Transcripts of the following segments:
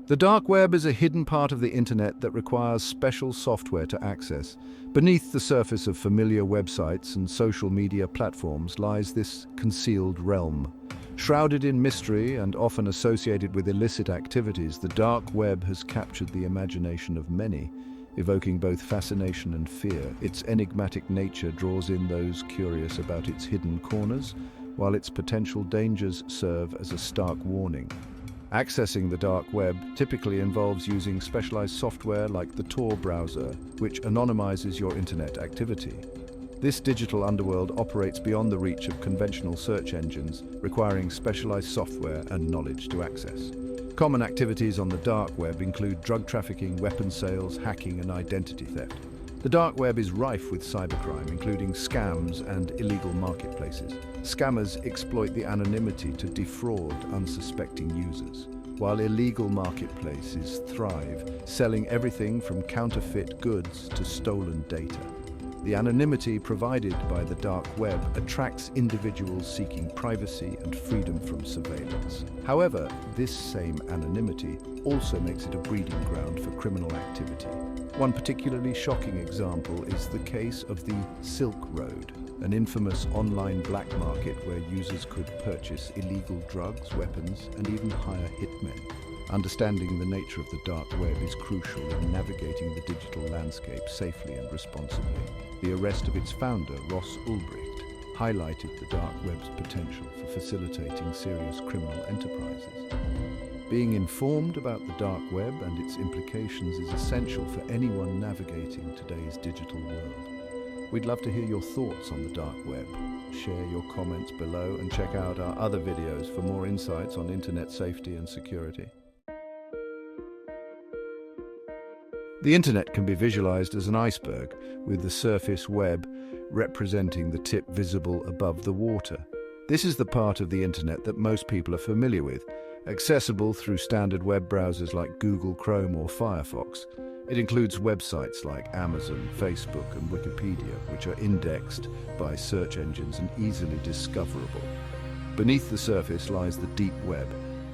The dark web is a hidden part of the internet that requires special software to access. Beneath the surface of familiar websites and social media platforms lies this concealed realm. Shrouded in mystery and often associated with illicit activities, the dark web has captured the imagination of many, evoking both fascination and fear. Its enigmatic nature draws in those curious about its hidden corners, while its potential dangers serve as a stark warning. Accessing the dark web typically involves using specialized software like the Tor browser, which anonymizes your internet activity. This digital underworld operates beyond the reach of conventional search engines, requiring specialized software and knowledge to access. Common activities on the dark web include drug trafficking, weapons sales, hacking, and identity theft. The dark web is rife with cybercrime, including scams and illegal marketplaces. Scammers exploit the anonymity to defraud unsuspecting users, while illegal marketplaces thrive, selling everything from counterfeit goods to stolen data. The anonymity provided by the dark web attracts individuals seeking privacy and freedom from surveillance. However, this same anonymity also makes it a breeding ground for criminal activity. One particularly shocking example is the case of the Silk Road, an infamous online black market where users could purchase illegal drugs, weapons, and even hire hitmen. Understanding the nature of the dark web is crucial in navigating the digital landscape safely and responsibly. The arrest of its founder, Ross Ulbricht, highlighted the dark web's potential for facilitating serious criminal enterprises. Being informed about the dark web and its implications is essential for anyone navigating today's digital world. We'd love to hear your thoughts on the dark web. Share your comments below and check out our other videos for more insights on internet safety and security. The internet can be visualized as an iceberg, with the surface web representing the tip visible above the water. This is the part of the internet that most people are familiar with, accessible through standard web browsers like Google Chrome or Firefox. It includes websites like Amazon, Facebook, and Wikipedia, which are indexed by search engines and easily discoverable. Beneath the surface lies the deep web,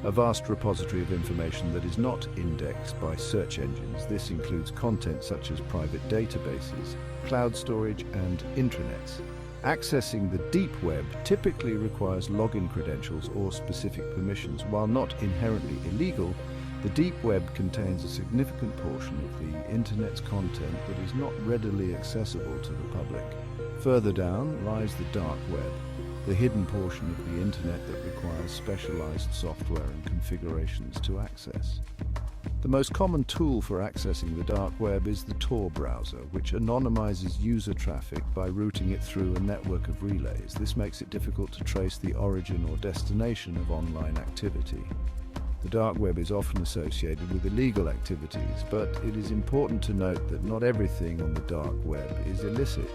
a vast repository of information that is not indexed by search engines. This includes content such as private databases, cloud storage, and intranets. Accessing the deep web typically requires login credentials or specific permissions. While not inherently illegal, the deep web contains a significant portion of the internet's content that is not readily accessible to the public. Further down lies the dark web, the hidden portion of the internet that requires specialized software and configurations to access. The most common tool for accessing the dark web is the Tor browser, which anonymizes user traffic by routing it through a network of relays. This makes it difficult to trace the origin or destination of online activity. The dark web is often associated with illegal activities, but it is important to note that not everything on the dark web is illicit.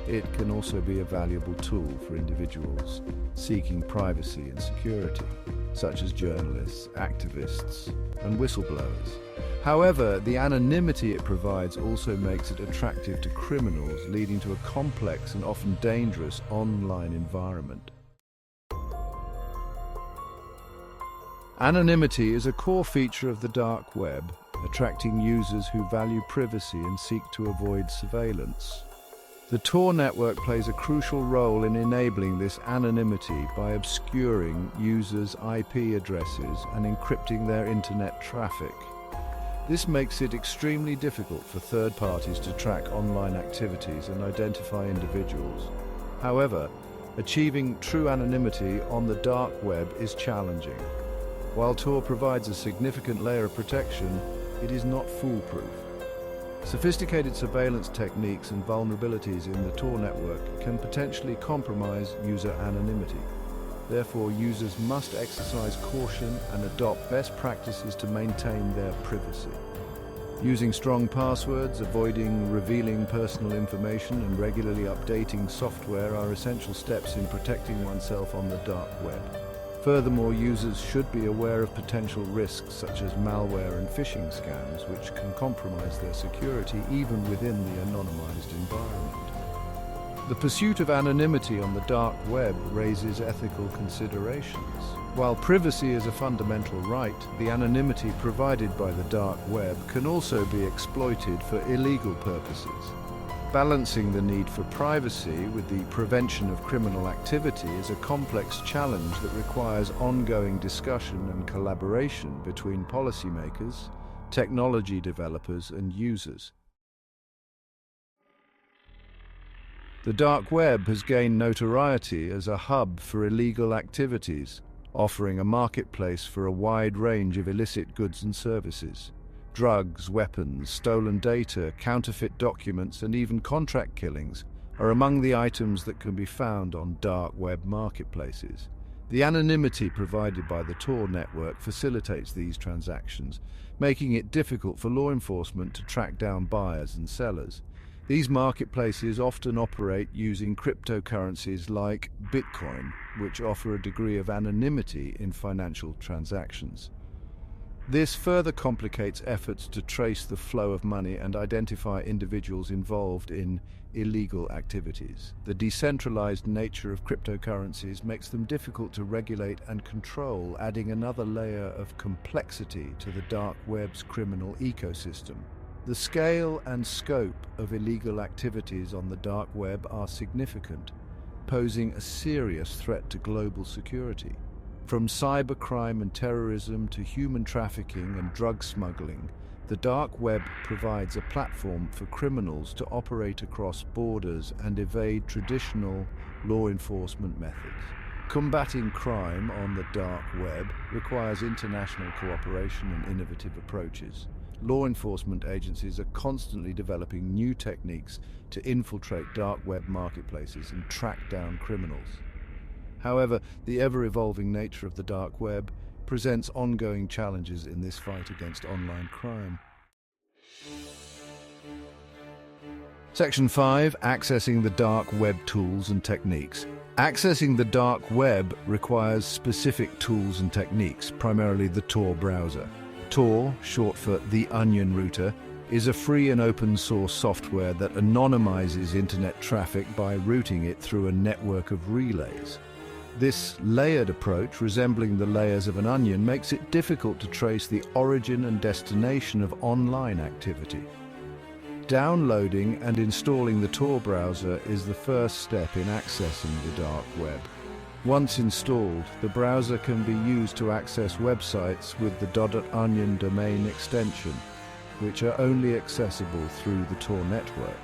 It can also be a valuable tool for individuals seeking privacy and security, such as journalists, activists, and whistleblowers. However, the anonymity it provides also makes it attractive to criminals, leading to a complex and often dangerous online environment. Anonymity is a core feature of the dark web, attracting users who value privacy and seek to avoid surveillance. The Tor network plays a crucial role in enabling this anonymity by obscuring users' IP addresses and encrypting their internet traffic. This makes it extremely difficult for third parties to track online activities and identify individuals. However, achieving true anonymity on the dark web is challenging. While Tor provides a significant layer of protection, it is not foolproof. Sophisticated surveillance techniques and vulnerabilities in the Tor network can potentially compromise user anonymity. Therefore, users must exercise caution and adopt best practices to maintain their privacy. Using strong passwords, avoiding revealing personal information, and regularly updating software are essential steps in protecting oneself on the dark web. Furthermore, users should be aware of potential risks such as malware and phishing scams, which can compromise their security even within the anonymized environment. The pursuit of anonymity on the dark web raises ethical considerations. While privacy is a fundamental right, the anonymity provided by the dark web can also be exploited for illegal purposes. Balancing the need for privacy with the prevention of criminal activity is a complex challenge that requires ongoing discussion and collaboration between policymakers, technology developers, and users. The dark web has gained notoriety as a hub for illegal activities, offering a marketplace for a wide range of illicit goods and services. Drugs, weapons, stolen data, counterfeit documents, and even contract killings are among the items that can be found on dark web marketplaces. The anonymity provided by the Tor network facilitates these transactions, making it difficult for law enforcement to track down buyers and sellers. These marketplaces often operate using cryptocurrencies like Bitcoin, which offer a degree of anonymity in financial transactions. This further complicates efforts to trace the flow of money and identify individuals involved in illegal activities. The decentralized nature of cryptocurrencies makes them difficult to regulate and control, adding another layer of complexity to the dark web's criminal ecosystem. The scale and scope of illegal activities on the dark web are significant, posing a serious threat to global security. From cybercrime and terrorism to human trafficking and drug smuggling, the dark web provides a platform for criminals to operate across borders and evade traditional law enforcement methods. Combating crime on the dark web requires international cooperation and innovative approaches. Law enforcement agencies are constantly developing new techniques to infiltrate dark web marketplaces and track down criminals. However, the ever-evolving nature of the dark web presents ongoing challenges in this fight against online crime. Section 5. Accessing the dark web tools and techniques. Accessing the dark web requires specific tools and techniques, primarily the Tor browser. Tor, short for the Onion Router, is a free and open source software that anonymizes internet traffic by routing it through a network of relays. This layered approach, resembling the layers of an onion, makes it difficult to trace the origin and destination of online activity. Downloading and installing the Tor browser is the first step in accessing the dark web. Once installed, the browser can be used to access websites with the .onion domain extension, which are only accessible through the Tor network.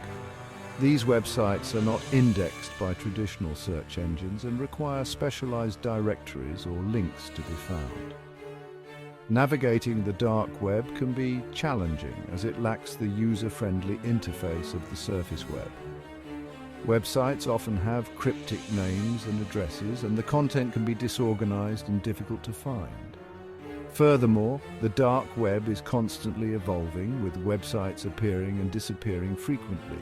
These websites are not indexed by traditional search engines and require specialized directories or links to be found. Navigating the dark web can be challenging as it lacks the user-friendly interface of the surface web. Websites often have cryptic names and addresses, and the content can be disorganized and difficult to find. Furthermore, the dark web is constantly evolving, with websites appearing and disappearing frequently.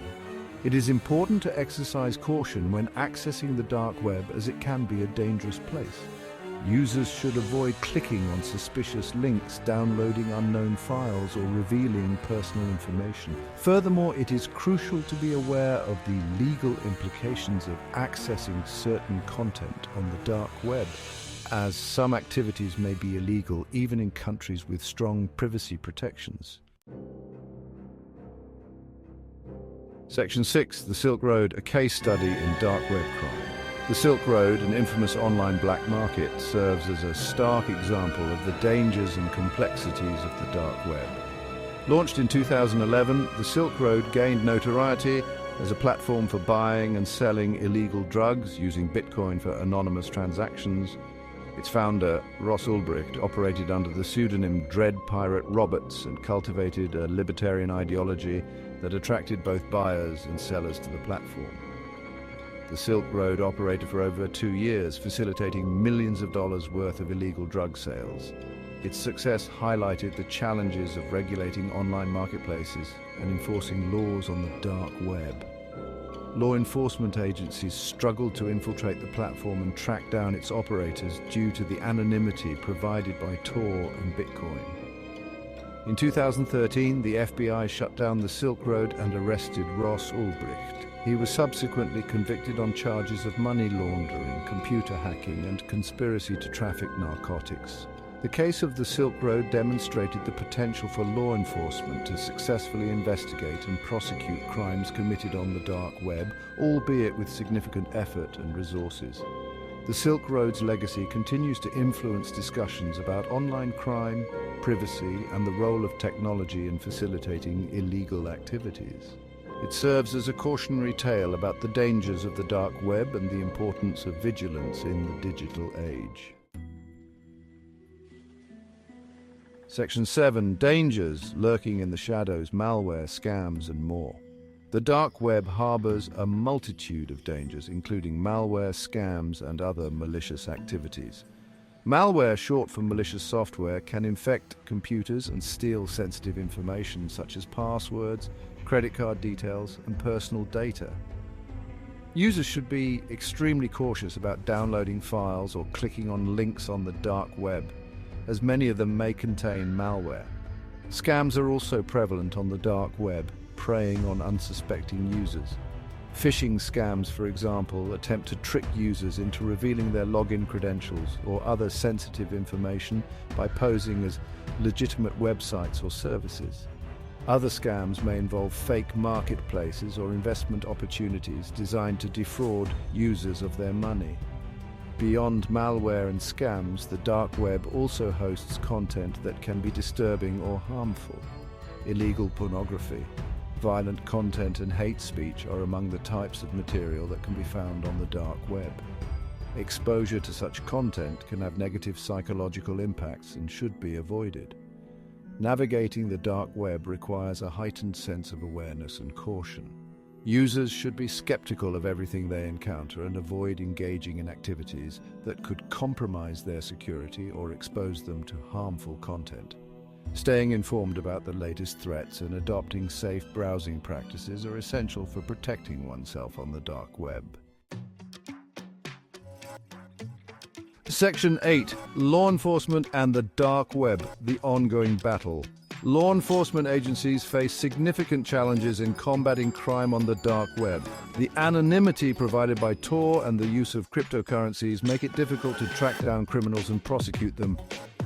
It is important to exercise caution when accessing the dark web, as it can be a dangerous place. Users should avoid clicking on suspicious links, downloading unknown files, or revealing personal information. Furthermore, it is crucial to be aware of the legal implications of accessing certain content on the dark web, as some activities may be illegal even in countries with strong privacy protections. Section 6. The Silk Road, a case study in dark web crime. The Silk Road, an infamous online black market, serves as a stark example of the dangers and complexities of the dark web. Launched in 2011, the Silk Road gained notoriety as a platform for buying and selling illegal drugs using Bitcoin for anonymous transactions. Its founder, Ross Ulbricht, operated under the pseudonym Dread Pirate Roberts and cultivated a libertarian ideology that attracted both buyers and sellers to the platform. The Silk Road operated for over 2 years, facilitating millions of dollars worth of illegal drug sales. Its success highlighted the challenges of regulating online marketplaces and enforcing laws on the dark web. Law enforcement agencies struggled to infiltrate the platform and track down its operators due to the anonymity provided by Tor and Bitcoin. In 2013, the FBI shut down the Silk Road and arrested Ross Ulbricht. He was subsequently convicted on charges of money laundering, computer hacking, and conspiracy to traffic narcotics. The case of the Silk Road demonstrated the potential for law enforcement to successfully investigate and prosecute crimes committed on the dark web, albeit with significant effort and resources. The Silk Road's legacy continues to influence discussions about online crime, privacy, and the role of technology in facilitating illegal activities. It serves as a cautionary tale about the dangers of the dark web and the importance of vigilance in the digital age. Section 7. Dangers lurking in the shadows, malware, scams, and more. The dark web harbors a multitude of dangers, including malware, scams, and other malicious activities. Malware, short for malicious software, can infect computers and steal sensitive information such as passwords, credit card details, and personal data. Users should be extremely cautious about downloading files or clicking on links on the dark web, as many of them may contain malware. Scams are also prevalent on the dark web, preying on unsuspecting users. Phishing scams, for example, attempt to trick users into revealing their login credentials or other sensitive information by posing as legitimate websites or services. Other scams may involve fake marketplaces or investment opportunities designed to defraud users of their money. Beyond malware and scams, the dark web also hosts content that can be disturbing or harmful. Illegal pornography, violent content, and hate speech are among the types of material that can be found on the dark web. Exposure to such content can have negative psychological impacts and should be avoided. Navigating the dark web requires a heightened sense of awareness and caution. Users should be skeptical of everything they encounter and avoid engaging in activities that could compromise their security or expose them to harmful content. Staying informed about the latest threats and adopting safe browsing practices are essential for protecting oneself on the dark web. Section 8. Law enforcement and the dark web, the ongoing battle. Law enforcement agencies face significant challenges in combating crime on the dark web. The anonymity provided by Tor and the use of cryptocurrencies make it difficult to track down criminals and prosecute them.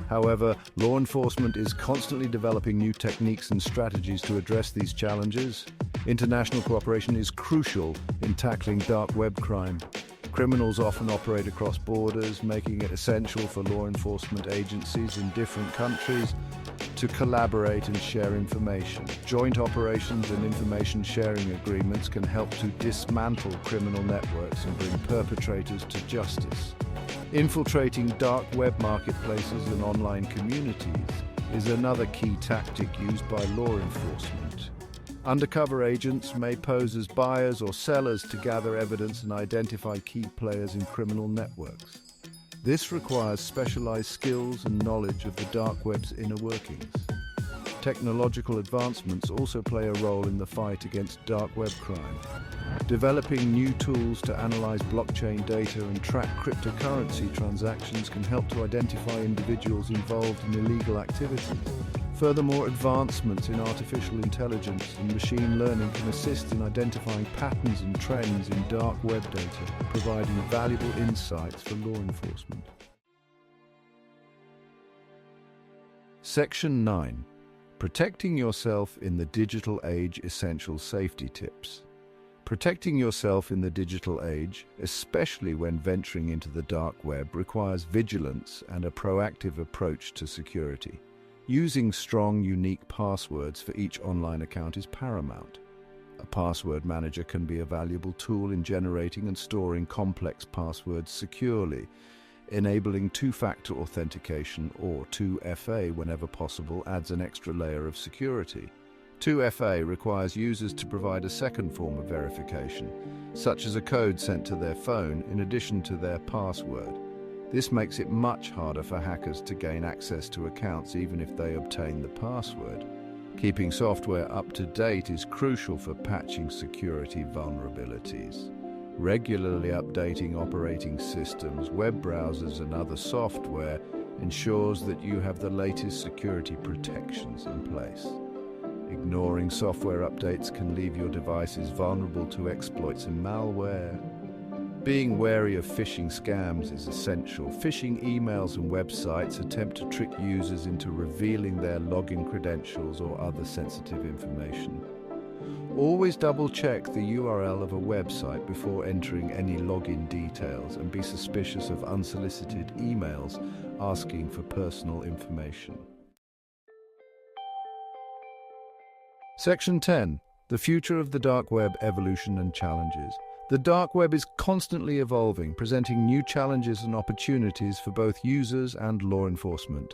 However, law enforcement is constantly developing new techniques and strategies to address these challenges. International cooperation is crucial in tackling dark web crime. Criminals often operate across borders, making it essential for law enforcement agencies in different countries to collaborate and share information. Joint operations and information sharing agreements can help to dismantle criminal networks and bring perpetrators to justice. Infiltrating dark web marketplaces and online communities is another key tactic used by law enforcement. Undercover agents may pose as buyers or sellers to gather evidence and identify key players in criminal networks. This requires specialized skills and knowledge of the dark web's inner workings. Technological advancements also play a role in the fight against dark web crime. Developing new tools to analyze blockchain data and track cryptocurrency transactions can help to identify individuals involved in illegal activities. Furthermore, advancements in artificial intelligence and machine learning can assist in identifying patterns and trends in dark web data, providing valuable insights for law enforcement. Section 9. Protecting yourself in the digital age, essential safety tips. Protecting yourself in the digital age, especially when venturing into the dark web, requires vigilance and a proactive approach to security. Using strong, unique passwords for each online account is paramount. A password manager can be a valuable tool in generating and storing complex passwords securely. Enabling two-factor authentication, or 2FA whenever possible, adds an extra layer of security. 2FA requires users to provide a second form of verification, such as a code sent to their phone in addition to their password. This makes it much harder for hackers to gain access to accounts even if they obtain the password. Keeping software up to date is crucial for patching security vulnerabilities. Regularly updating operating systems, web browsers, and other software ensures that you have the latest security protections in place. Ignoring software updates can leave your devices vulnerable to exploits and malware. Being wary of phishing scams is essential. Phishing emails and websites attempt to trick users into revealing their login credentials or other sensitive information. Always double-check the URL of a website before entering any login details and be suspicious of unsolicited emails asking for personal information. Section 10. The future of the dark web: evolution and challenges. The dark web is constantly evolving, presenting new challenges and opportunities for both users and law enforcement.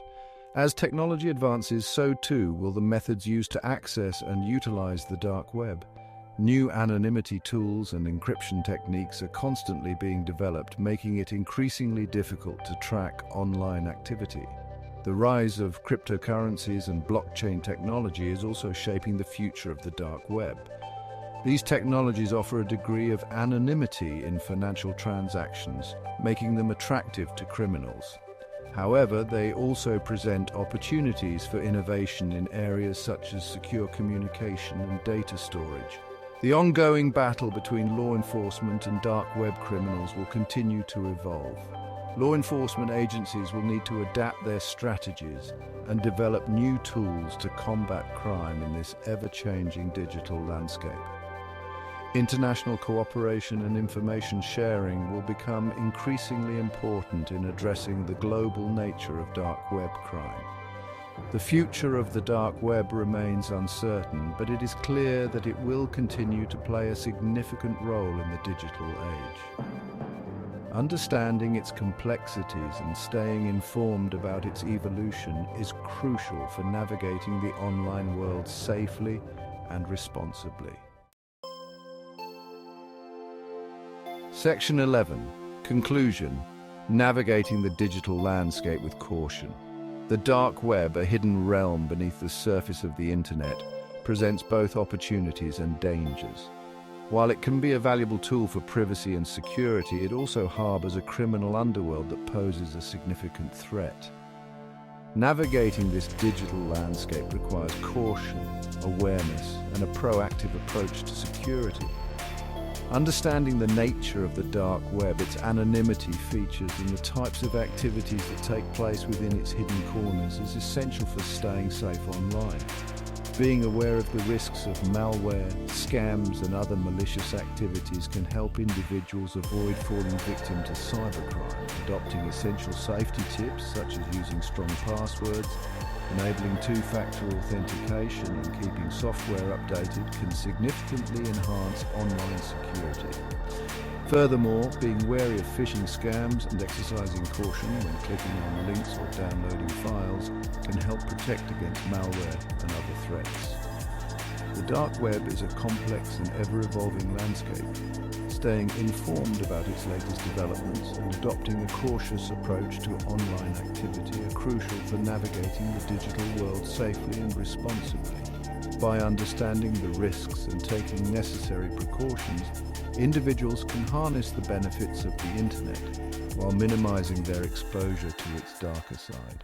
As technology advances, so too will the methods used to access and utilize the dark web. New anonymity tools and encryption techniques are constantly being developed, making it increasingly difficult to track online activity. The rise of cryptocurrencies and blockchain technology is also shaping the future of the dark web. These technologies offer a degree of anonymity in financial transactions, making them attractive to criminals. However, they also present opportunities for innovation in areas such as secure communication and data storage. The ongoing battle between law enforcement and dark web criminals will continue to evolve. Law enforcement agencies will need to adapt their strategies and develop new tools to combat crime in this ever-changing digital landscape. International cooperation and information sharing will become increasingly important in addressing the global nature of dark web crime. The future of the dark web remains uncertain, but it is clear that it will continue to play a significant role in the digital age. Understanding its complexities and staying informed about its evolution is crucial for navigating the online world safely and responsibly. Section 11. Conclusion. Navigating the digital landscape with caution. The dark web, a hidden realm beneath the surface of the internet, presents both opportunities and dangers. While it can be a valuable tool for privacy and security, it also harbors a criminal underworld that poses a significant threat. Navigating this digital landscape requires caution, awareness, and a proactive approach to security. Understanding the nature of the dark web, its anonymity features, and the types of activities that take place within its hidden corners is essential for staying safe online. Being aware of the risks of malware, scams, and other malicious activities can help individuals avoid falling victim to cybercrime. Adopting essential safety tips such as using strong passwords, enabling two-factor authentication, and keeping software updated can significantly enhance online security. Furthermore, being wary of phishing scams and exercising caution when clicking on links or downloading files can help protect against malware and other threats. The dark web is a complex and ever-evolving landscape. Staying informed about its latest developments and adopting a cautious approach to online activity are crucial for navigating the digital world safely and responsibly. By understanding the risks and taking necessary precautions, individuals can harness the benefits of the internet while minimizing their exposure to its darker side.